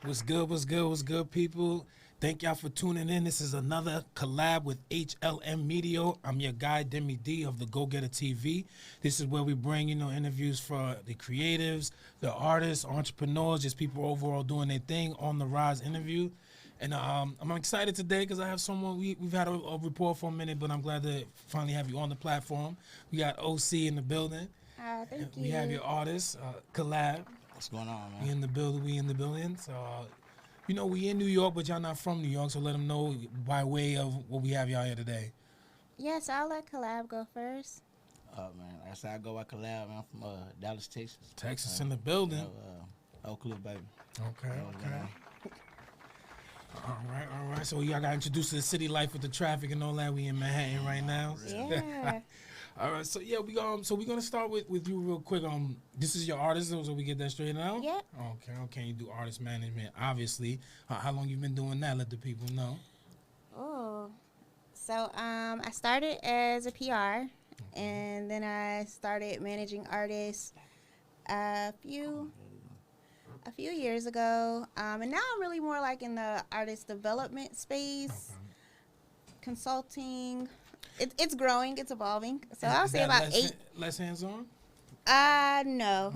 What's good, what's good, what's good, people? Thank y'all for tuning in. This is another collab with HLM Media. I'm your guy, Deme D of DagogetaTv. This is where we bring, interviews for the creatives, the artists, entrepreneurs, just people overall doing their thing on the rise interview. And I'm excited today because I have someone, we've had a rapport for a minute, but I'm glad to finally have you on the platform. We got O.C. in the building. Thank you. We have your artist, Kil'lab. What's going on, man? We in the building. So, we in New York, but y'all not from New York, so let them know by way of what we have y'all here today. Yes, I'll let Kil'lab go first. Man, that's how I go by Kil'lab. I'm from Dallas, Texas. Texas in the building. Oak Cliff, baby. Okay. All right. So y'all got introduced to the city life with the traffic and all that. We in Manhattan right now. Yeah. All right. So yeah, we're gonna start with you real quick. This is your artist, so we get that straight out. Yep. Okay. You do artist management, obviously. How long you been doing that? Let the people know. So I started as a PR, and then I started managing artists a few years ago, and now I'm really more like in the artist development space, consulting. It's growing, it's evolving. So I'll say about less hands-on? No.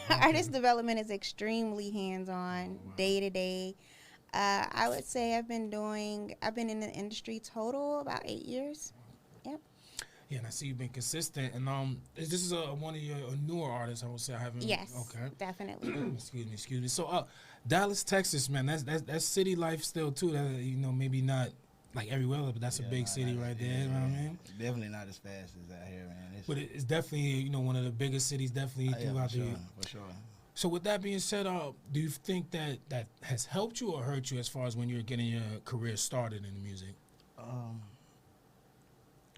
Artist development is extremely hands-on, day to day. I would say I've been in the industry total about 8 years. Yep. Yeah, and I see you've been consistent. And this is one of your newer artists, I would say. I haven't. Yes. Okay. Definitely. Excuse me. So, Dallas, Texas, man, that's city life still too. That maybe not like everywhere, but that's a big city right there. You know what I mean? Definitely not as fast as out here, man. But it's definitely one of the biggest cities. Definitely throughout the year. For sure. So with that being said, do you think that has helped you or hurt you as far as when you're getting your career started in the music?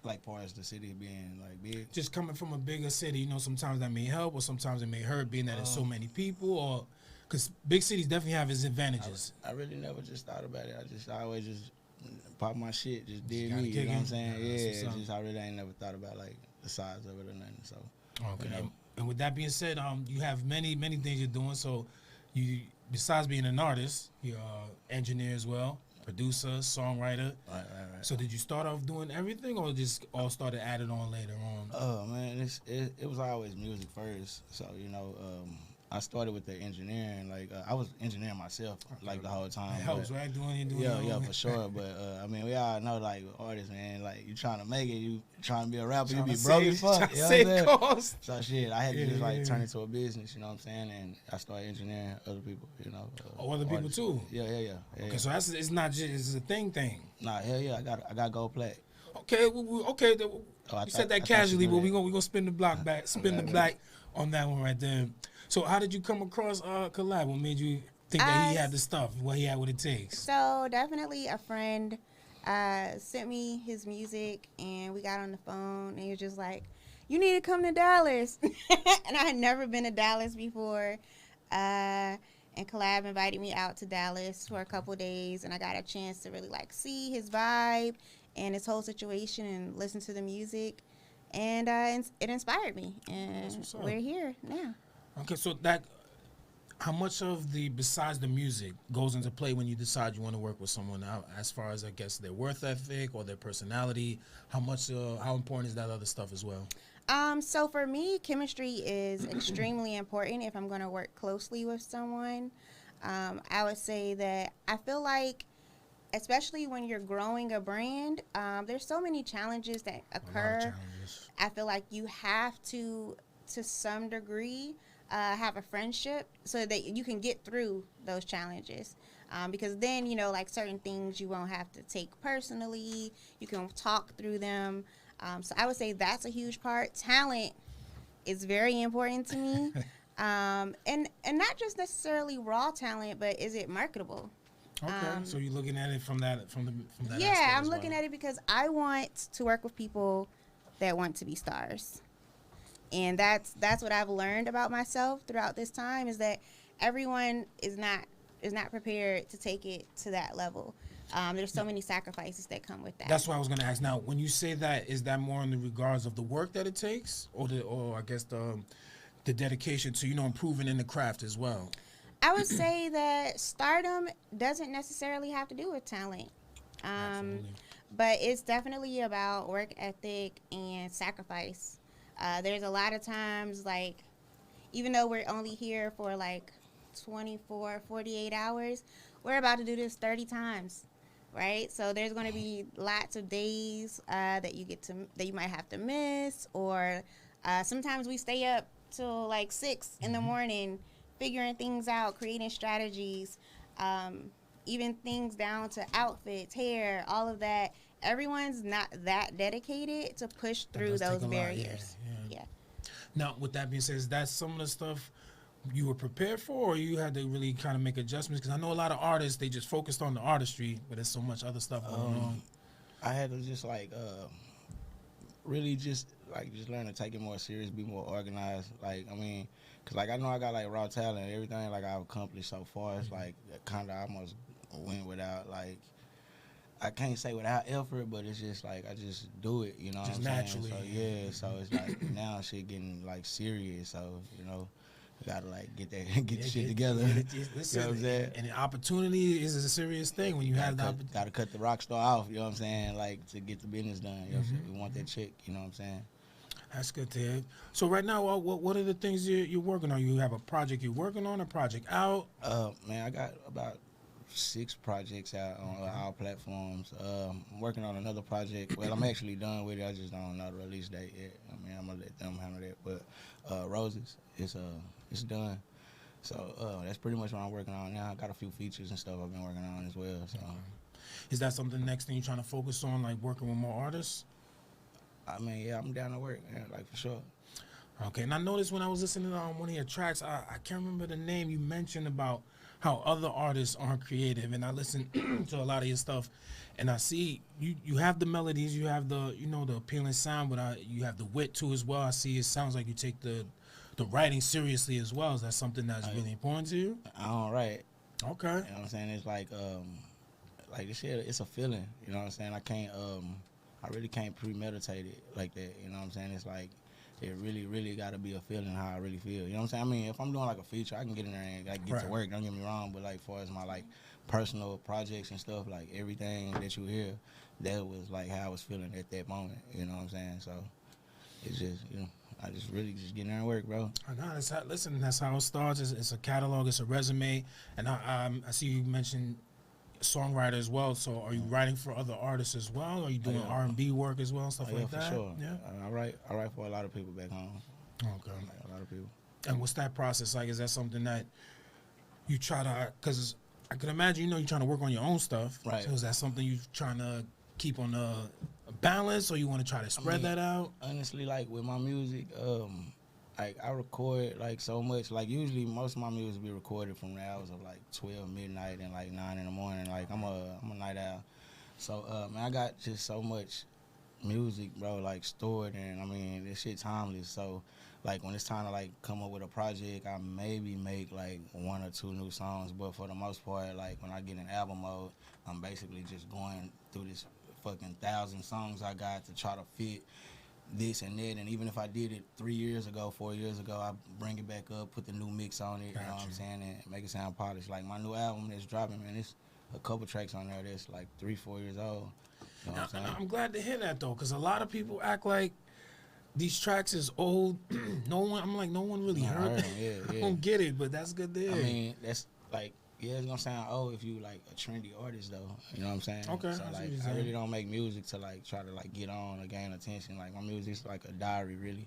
Like far as the city being like big, just coming from a bigger city, sometimes that may help or sometimes it may hurt, being that there's so many people, or because big cities definitely have its advantages. I really never just thought about it. I always just pop my shit, just did me. You know what I'm saying? Yeah, I really ain't never thought about like the size of it or nothing. So okay. And with that being said, you have many things you're doing. So you, besides being an artist, you're an engineer as well. Producer, songwriter. Right. So did you start off doing everything, or just all started added on later on? Oh man, it was always music first. So I started with the engineering. Like I was engineering myself like the whole time. It helps, right? Yeah, for sure. But we all know like artists, man. Like you trying to make it, you trying to be a rapper, you be broke as fuck. You know what I'm saying? Cost. So shit, I had to just turn it into a business. You know what I'm saying? And I started engineering other people. Other people artists. too. Yeah. Okay, so it's not just it's a thing. Nah, hell yeah, I got gold plat. Okay, okay. You said that casually, but we gonna spin the block back, on that one right there. So how did you come across Kil'lab? What made you think that he had the stuff? What he had, what it takes? So definitely a friend sent me his music, and we got on the phone, and he was just like, "You need to come to Dallas," and I had never been to Dallas before. And Kil'lab invited me out to Dallas for a couple of days, and I got a chance to really see his vibe and his whole situation and listen to the music, and it inspired me, and we're here now. Okay, so how much of besides the music goes into play when you decide you want to work with someone, as far as I guess their work ethic or their personality? How important is that other stuff as well? So for me, chemistry is extremely important if I'm going to work closely with someone. I would say that I feel like, especially when you're growing a brand, there's so many challenges that occur. A lot of challenges. I feel like you have to some degree, have a friendship so that you can get through those challenges. Because then, certain things you won't have to take personally. You can talk through them. So I would say that's a huge part. Talent is very important to me. And not just necessarily raw talent, but is it marketable? Okay, so you're looking at it from that Yeah, I'm looking at it because I want to work with people that want to be stars. And that's what I've learned about myself throughout this time, is that everyone is not prepared to take it to that level. There's so many sacrifices that come with that. That's what I was going to ask. Now, when you say that, is that more in the regards of the work that it takes, or I guess the dedication to improving in the craft as well? I would say that stardom doesn't necessarily have to do with talent. Absolutely. But it's definitely about work ethic and sacrifice. There's a lot of times, like, even though we're only here for like 24, 48 hours, we're about to do this 30 times, right? So there's going to be lots of days that you might have to miss, or sometimes we stay up till like 6 in the morning figuring things out, creating strategies, even things down to outfits, hair, all of that. Everyone's not that dedicated to push through those barriers. Yeah. Now, with that being said, is that some of the stuff you were prepared for, or you had to really kind of make adjustments? Because I know a lot of artists, they just focused on the artistry, but there's so much other stuff going on. I had to just like really just learn to take it more serious, be more organized. Like, I mean, cause like I know I got like raw talent, everything like I've accomplished so far. It's like kind of almost went without like. I can't say without effort, but it's just like I just do it, you know. Just what I'm naturally. saying? So yeah, so it's like now shit getting like serious. So you know, I gotta like get the shit together. Listen, you know what I'm saying? And the opportunity is a serious thing when you have the opportunity. Gotta cut the rock star off. You know what I'm saying? Like to get the business done. You know what I'm saying? We want that check. You know what I'm saying? That's good to hear. So right now, what are the things you're working on? You have a project you're working on, a project out? Man, I got about 6 projects out on all platforms. I'm working on another project. Well, I'm actually done with it. I just don't know the release date yet. I mean, I'm gonna let them handle that. But Roses, it's done. So that's pretty much what I'm working on now. I got a few features and stuff I've been working on as well. So, is that something next thing you're trying to focus on, like working with more artists? I mean, yeah, I'm down to work, yeah, like for sure. Okay, and I noticed when I was listening to one of your tracks, I can't remember the name you mentioned about how other artists aren't creative, and I listen to a lot of your stuff, and I see you have the melodies, you have the the appealing sound, but you have the wit too as well. I see it sounds like you take the writing seriously as well. Is that something that's really important to you? I don't write. Okay. You know what I'm saying? It's like this shit, it's a feeling. You know what I'm saying? I really can't premeditate it like that. You know what I'm saying? It's like it really, really got to be a feeling how I really feel. You know what I'm saying? I mean, if I'm doing like a feature, I can get in there and like get to work. Don't get me wrong, but like, as far as my like personal projects and stuff, like everything that you hear, that was like how I was feeling at that moment. You know what I'm saying? So it's just I just really just get in there and work, bro. I know. Listen, that's how it starts. It's a catalog. It's a resume, and I see you mentioned songwriter as well. So are you writing for other artists as well? Are you doing R&B work as well, stuff like that? For sure. Yeah, I write for a lot of people back home. Okay, a lot of people. And what's that process like? Is that something that you try to? Because I can imagine you're trying to work on your own stuff. Right. So is that something you're trying to keep on a balance, or you want to try to spread that out? Honestly, like with my music, like I record like so much. Like usually most of my music be recorded from the hours of like 12 midnight and like 9 in the morning. Like I'm a night owl. So man, I got just so much music, bro, like stored, and I mean this shit timeless. So like when it's time to like come up with a project, I maybe make like 1 or 2 new songs. But for the most part, like when I get in album mode, I'm basically just going through this fucking 1,000 songs I got to try to fit this and that. And even if I did it 3 years ago, 4 years ago, I bring it back up, put the new mix on it, you know what I'm saying, and make it sound polished. Like my new album that's dropping, man, it's a couple tracks on there that's like 3-4 years old. You know what I'm saying? I'm glad to hear that though, because a lot of people act like these tracks is old. No one really heard them. Yeah. I don't get it, but that's good to hear. I mean, that's like, yeah, it's gonna sound old if you like a trendy artist though. You know what I'm saying? Okay. So like, I really don't make music to like try to like get on or gain attention. Like my music's like a diary, really.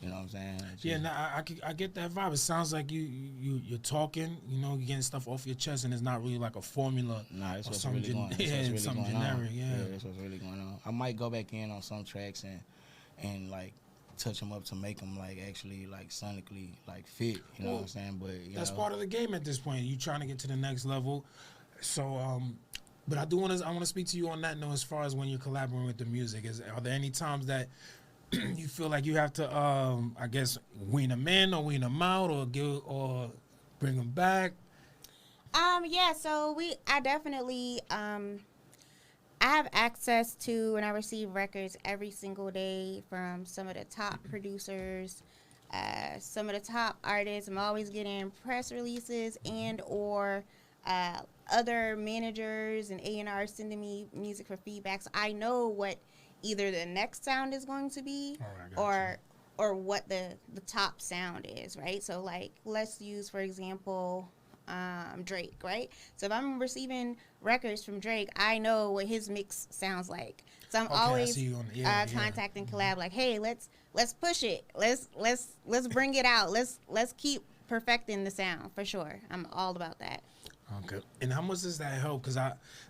You know what I'm saying? Yeah, I get that vibe. It sounds like you're talking, you're getting stuff off your chest, and it's not really like a formula. Nah, that's what's really going on. Yeah, something generic. Yeah, that's what's really going on. I might go back in on some tracks and like touch them up to make them like actually like sonically like fit. You know what I'm saying? But that's part of the game at this point. You trying to get to the next level. So, but I want to speak to you on that note as far as when you're collaborating with the music. Are there any times that you feel like you have to, I guess, wean them in or wean them out or bring them back? Yeah. So I definitely, I have access to and I receive records every single day from some of the top producers some of the top artists. I'm always getting press releases and or other managers and A&R sending me music for feedback. So I know what either the next sound is going to be or what the top sound is, right? So like let's use for example Drake, right? So if I'm receiving records from Drake, I know what his mix sounds like. So I'm always contacting Kil'lab like, hey, let's push it. Let's bring it out. Let's keep perfecting the sound for sure. I'm all about that. Okay. And how much does that help? Because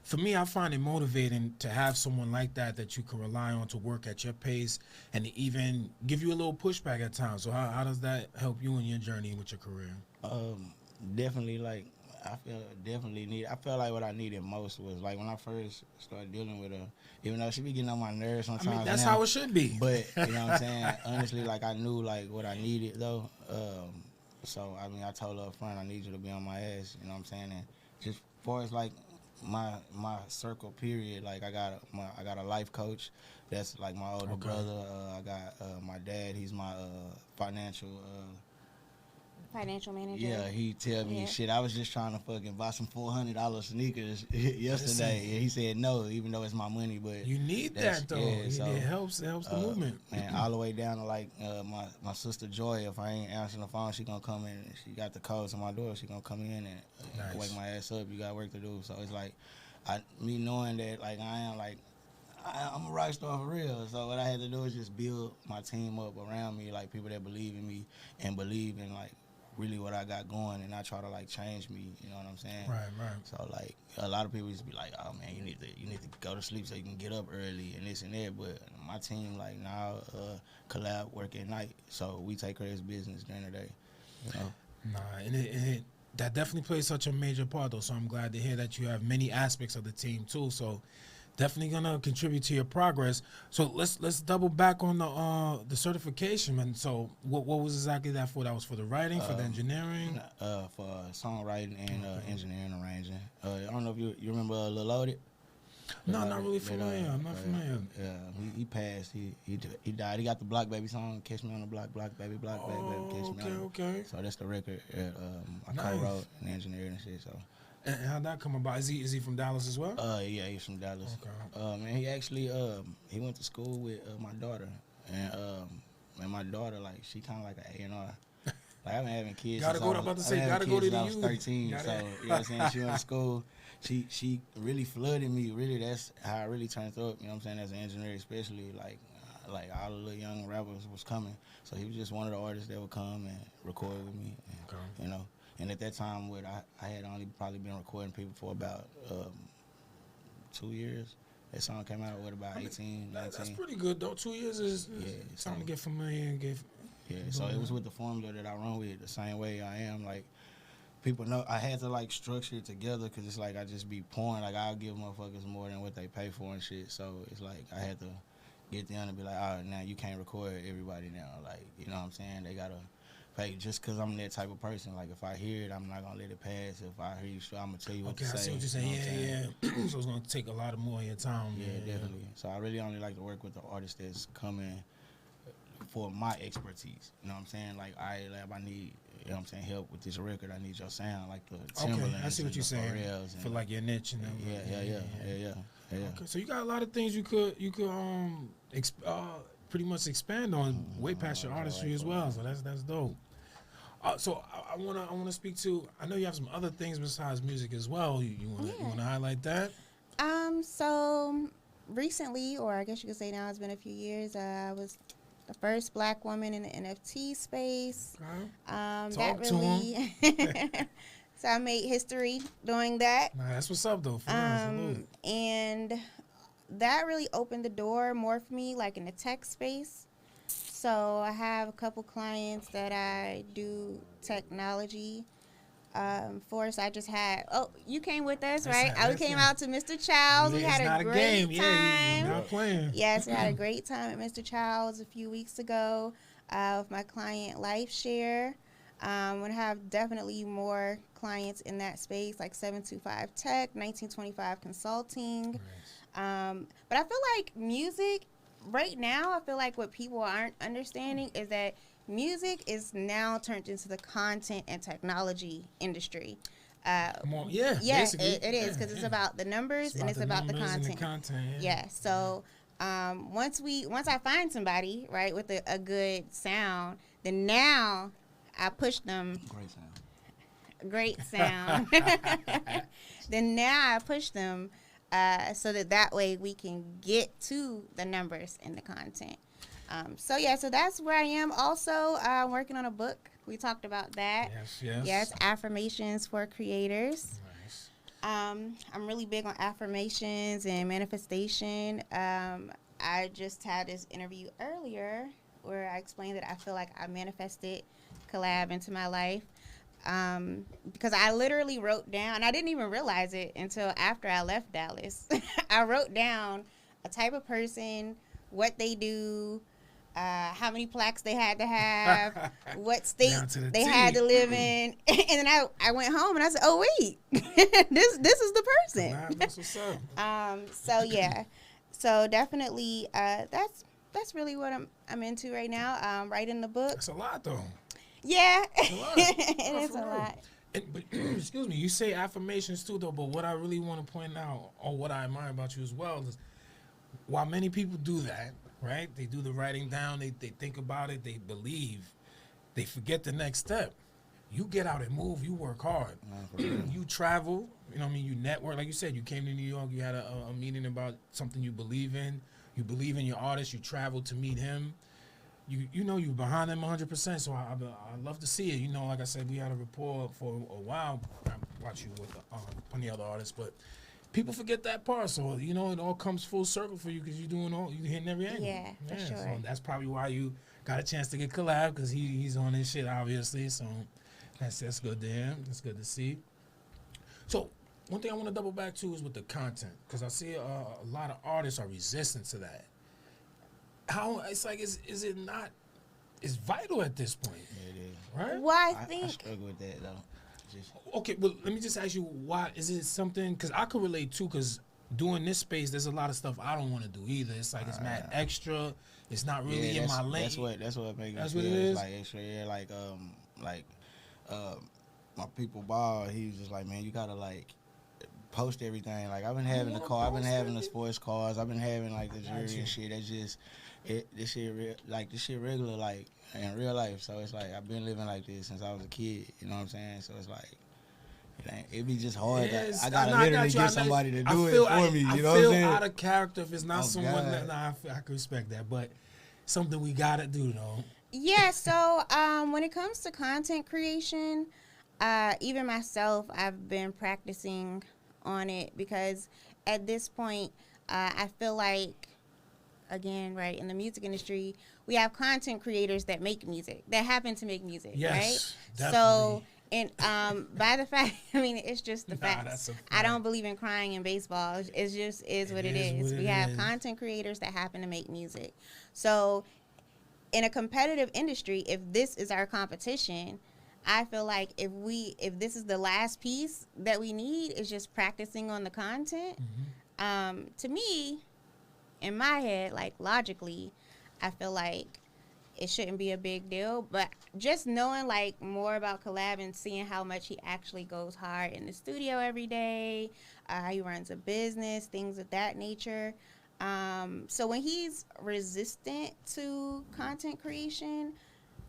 for me, I find it motivating to have someone like that you can rely on to work at your pace and to even give you a little pushback at times. So how does that help you in your journey with your career? Definitely, like, I felt like what I needed most was, like, when I first started dealing with her, even though she be getting on my nerves sometimes. I mean, that's how it should be. But, you know what I'm saying? Honestly, like, I knew, like, what I needed, though. So, I mean, I told her up front, I need you to be on my ass, you know what I'm saying? And just as far as, like, my circle, period, like, I got a life coach. That's, like, my older brother. I got my dad. He's my financial manager. Yeah, he tell me, shit, I was just trying to fucking buy some $400 sneakers yesterday. And he said no, even though it's my money. But you need that, though. Yeah, so, it helps the movement. And all the way down to, like, my sister Joy, if I ain't answering the phone, she gonna come in. She got the code to my door. She gonna come in and wake my ass up. You got work to do. So it's like, me knowing that, like, I'm a rock star for real. So what I had to do is just build my team up around me, like, people that believe in me and believe in, like, really what I got going, and not try to, like, change me, you know what I'm saying? Right. So, like, a lot of people used to be like, oh man, you need to go to sleep so you can get up early and this and that. But my team, like, now Kil'lab work at night, so we take care of his business during the day. You know? Nah, and it that definitely plays such a major part, though. So I'm glad to hear that you have many aspects of the team too. So definitely gonna contribute to your progress. So let's double back on the certification. And so what was exactly that for? That was for the writing, for the engineering, for songwriting and engineering, arranging. I don't know if you remember Lil Loaded. No, not really familiar. I'm not familiar. Yeah, he passed. He died. He got the Block Baby song, "Catch Me on the Block, Block Baby, Block Baby, Catch Me on." Okay. So that's the record. I co-wrote and engineered and shit. So. And how'd that come about? Is he from Dallas as well? Yeah, he's from Dallas. Okay. And he actually he went to school with my daughter, and my daughter, like, she kind of like an A&R. Like, I've been having kids. Gotta go to the I was 13. So you know what I'm saying. She went to school. She really flooded me. Really, that's how I really turned up. You know what I'm saying? As an engineer, especially, like all the little young rappers was coming. So he was just one of the artists that would come and record with me. And, you know. And at that time, I had only probably been recording people for about 2 years. That song came out with about 18, 19. That's pretty good, though. 2 years is time to get familiar and get. Yeah, so it was with the formula that I run with, the same way I am. Like, people know I had to, like, structure it together because it's like I just be pouring. Like, I'll give motherfuckers more than what they pay for and shit. So it's like I had to get them to be like, all right, now you can't record everybody now. Like, you know what I'm saying? They got to. Like, just because I'm that type of person, like, if I hear it, I'm not going to let it pass. If I hear you, I'm going to tell you what to say. Okay, I see what you're saying. Yeah. So it's going to take a lot more of your time. Yeah, definitely. So I really only like to work with the artists that's coming for my expertise. You know what I'm saying? Like, I need, you know what I'm saying, help with this record. I need your sound, like the Timberlands. Okay, I see what you're saying. For, like, your niche. And Yeah. Okay, so you got a lot of things you could pretty much expand on way past your artistry as well. So that's dope. So I wanna speak to. I know you have some other things besides music as well. You wanna highlight that? So recently, or I guess you could say now, it's been a few years. I was the first Black woman in the NFT space. Okay. That really. So I made history doing that. Nah, that's what's up though. And that really opened the door more for me, like in the tech space. So I have a couple clients that I do technology for. So I just had, you came with us, right? We came out to Mr. Child's. We had a great time. Yeah, you're not playing. Yes, we had a great time at Mr. Child's a few weeks ago with my client LifeShare. I'm going to have definitely more clients in that space, like 725 Tech, 1925 Consulting. Nice. But I feel like music, right now, I feel like what people aren't understanding is that music is now turned into the content and technology industry. More, yeah, Yeah, basically. it is, because it's about the numbers and it's about the numbers and content. the content, Yeah. So once I find somebody, right, with a good sound, then now I push them. Great sound. Then now I push them so that way we can get to the numbers and the content. So that's where I am. Also, working on a book. We talked about that. Yes, affirmations for creators. Nice. I'm really big on affirmations and manifestation. I just had this interview earlier where I explained that I feel like I manifested Kil'lab into my life. Because I literally wrote down, I didn't even realize it until after I left Dallas. I wrote down a type of person, what they do, how many plaques they had to have, what state they had to live in. And then I went home and I said, oh, wait, this is the person. That's what's up. So, yeah. So, definitely, that's really what I'm into right now, writing the book. That's a lot, though. Yeah, it is a lot. But, excuse me, you say affirmations too, though. But what I really want to point out, or what I admire about you as well, is while many people do that, right? They do the writing down, they think about it, they believe, they forget the next step. You get out and move, you work hard. You travel, you know what I mean? You network. Like you said, you came to New York, you had a meeting about something you believe in. You believe in your artist, you travel to meet him. You know you're behind them 100%, so I love to see it. You know, like I said, we had a rapport for a while. I watch you with plenty of other artists, but people forget that part. So, you know, it all comes full circle for you because you're hitting every angle. Yeah, for sure. So that's probably why you got a chance to get Kil'lab, because he's on his shit, obviously. So that's good to him. That's good to see. So one thing I want to double back to is with the content, because I see a lot of artists are resistant to that. How it's like is it not? It's vital at this point. Yeah, it is. Right? Well, I I struggle with that though. Okay, well, let me just ask you, why is it something? Because I could relate too. Because doing this space, there's a lot of stuff I don't want to do either. It's like it's mad extra. It's not really in my lane. That's what makes That's me what feel. it is. It's like extra. Yeah, my people ball. He was just like, man, you gotta like post everything. Like I've been having the car, I've been having the sports cars, I've been having like the jewelry and shit. That's just this shit regular like in real life. So it's like I've been living like this since I was a kid. You know what I'm saying? So it's like it be just hard. Yes, I gotta literally get somebody to do it for me. You know what I'm saying? I feel out of character if it's not someone God. that I can respect that, but something we gotta do though. Yeah, so when it comes to content creation, even myself, I've been practicing on it because at this point, I feel like, again, right, in the music industry, we have content creators that make music, that happen to make music, Yes, right? definitely. So, and by the fact, I mean, it's just the facts. That's a fact. I don't believe in crying in baseball. It just is what it is. We have content creators that happen to make music. So, in a competitive industry, if this is our competition, I feel like if this is the last piece that we need is just practicing on the content, to me, in my head, like logically, I feel like it shouldn't be a big deal. But just knowing like more about Kil'lab and seeing how much he actually goes hard in the studio every day, how he runs a business, things of that nature. So when he's resistant to content creation,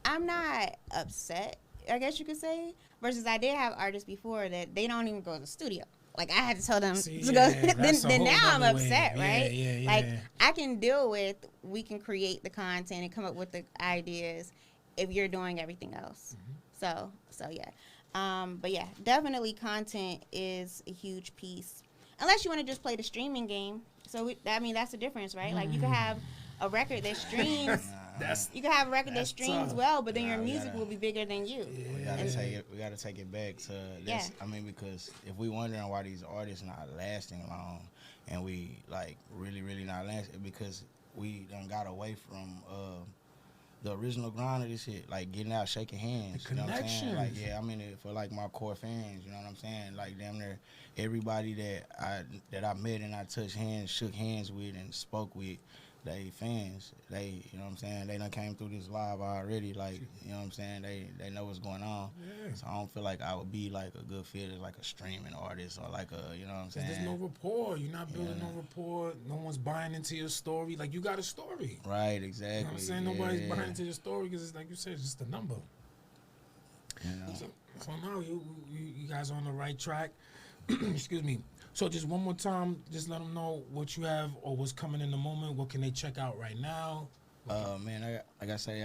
I'm not upset, I guess you could say. Versus I did have artists before that they don't even go to the studio. Like I had to tell them to go. Then now I'm upset, right? Like I can deal with, we can create the content and come up with the ideas if you're doing everything else. So yeah. But yeah, definitely content is a huge piece. Unless you want to just play the streaming game. So that's the difference, right? Like you could have a record that streams. You can have a record that streams well, but then your music will be bigger than you. We gotta take it back to this. I mean, because if we wondering why these artists not lasting long, and we like really not lasting, because we done got away from the original grind of this shit, like getting out, shaking hands. The you know what I'm saying? Like, connections. yeah, I mean it for like my core fans. You know what I'm saying? Like damn near everybody that I met and I touched hands, shook hands with, and spoke with. they fans. They, you know what I'm saying, they done came through this live already. Like, you know what I'm saying, they know what's going on. Yeah. So I don't feel like I would be like a good fit as like a streaming artist or like a, you know what I'm saying. There's no rapport. You're not building no rapport. No one's buying into your story. Like, you got a story. Right, exactly. You know what I'm saying? Nobody's buying into your story because it's like you said, it's just a number. You know? So now you guys are on the right track. Excuse me. So just one more time, just let them know what you have or what's coming in the moment. What can they check out right now? Man, like I say,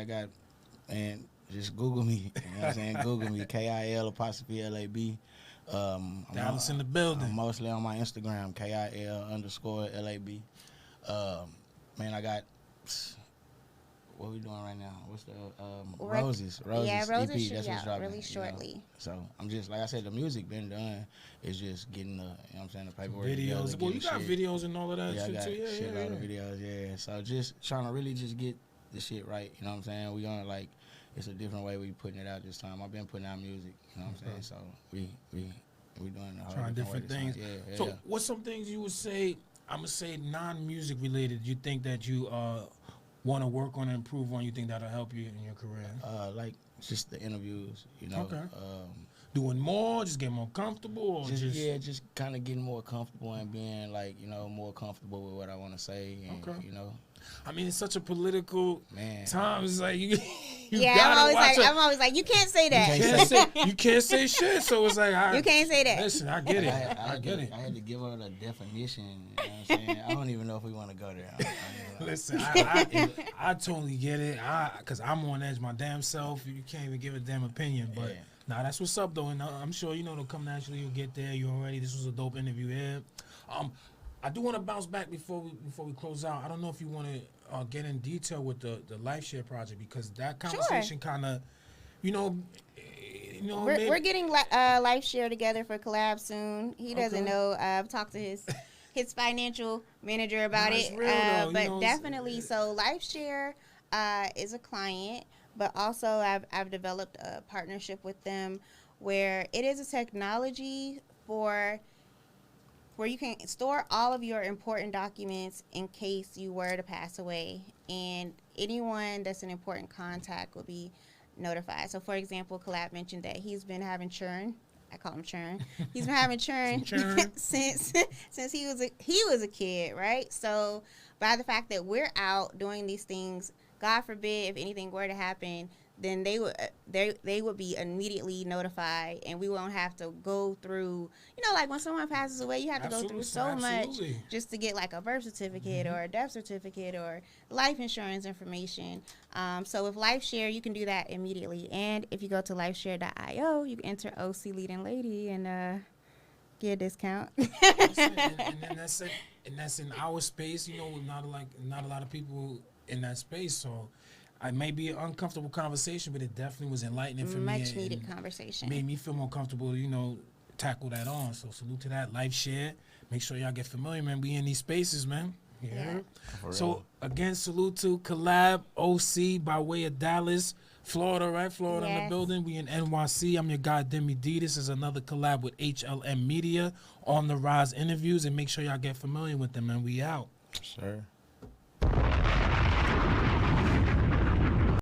and just Google me. You know what I'm saying? Google me, KIL_LAB. Dallas in the building. I'm mostly on my Instagram, KIL_LAB. Man, I got, what we doing right now? What's the Roses? Yeah, Roses EP, should that's be what's out dropping, really shortly. You know? So I'm just, like I said, the music been done. It's just getting the, you know what I'm saying, the paperwork Videos. together, Well, you got shit. videos and all of that Yeah, I shit got too. Yeah, shit, yeah, all the yeah. videos, yeah. So just trying to really just get the shit right. You know what I'm saying? We on like, it's a different way we putting it out this time. I've been putting out music. You know what I'm saying? So we doing a whole Trying different way this things. time. Yeah. So what's some things you would say? I'm gonna say non-music related. You think that you want to work on and improve on? You think that'll help you in your career? Like just the interviews. You know. Okay. Doing more, just get more comfortable, or just kind of getting more comfortable and being like, you know, more comfortable with what I want to say. And, Okay. you know. I mean, it's such a political time. It's like you yeah, gotta I'm always like, you can't say that. You can't say shit. So it's like, you can't say that. Listen, I get it. I get it. I had to give her the definition. You know what I'm saying? I don't even know if we want to go there. Listen, I totally get it. Because I'm on edge my damn self. You can't even give a damn opinion. But Yeah. nah, that's what's up though. And I'm sure you know it'll come naturally. You'll get there. You already. This was a dope interview here. I do want to bounce back before we close out. I don't know if you want to get in detail with the Life Share project, because that conversation kind of, we're getting Life Share together for collab soon. He doesn't know. I've talked to his financial manager about it, real, though, but definitely. So Life Share is a client, but also I've developed a partnership with them where it is a technology where you can store all of your important documents in case you were to pass away, and anyone that's an important contact will be notified. So, for example, Kil'lab mentioned that he's been having churn. I call him churn. He's been having churn since he was a kid, right? So, by the fact that we're out doing these things, God forbid if anything were to happen, then they would be immediately notified, and we won't have to go through, like when someone passes away, you have to go through so much just to get like a birth certificate or a death certificate or life insurance information. So with LifeShare, you can do that immediately. And if you go to lifeshare.io, you can enter OC Leading Lady and get a discount. and that's in our space. Not a lot of people in that space, so. It may be an uncomfortable conversation, but it definitely was enlightening for me. Much needed conversation. Made me feel more comfortable to, tackle that on. So salute to that. Life Share. Make sure y'all get familiar, man. We in these spaces, man. Yeah. So again, salute to Kil'lab O.C. by way of Dallas, Florida, right? Florida in the building. We in NYC. I'm your guy, Deme D. This is another collab with HLM Media on the Rise interviews, and make sure y'all get familiar with them, man. We out. Sure.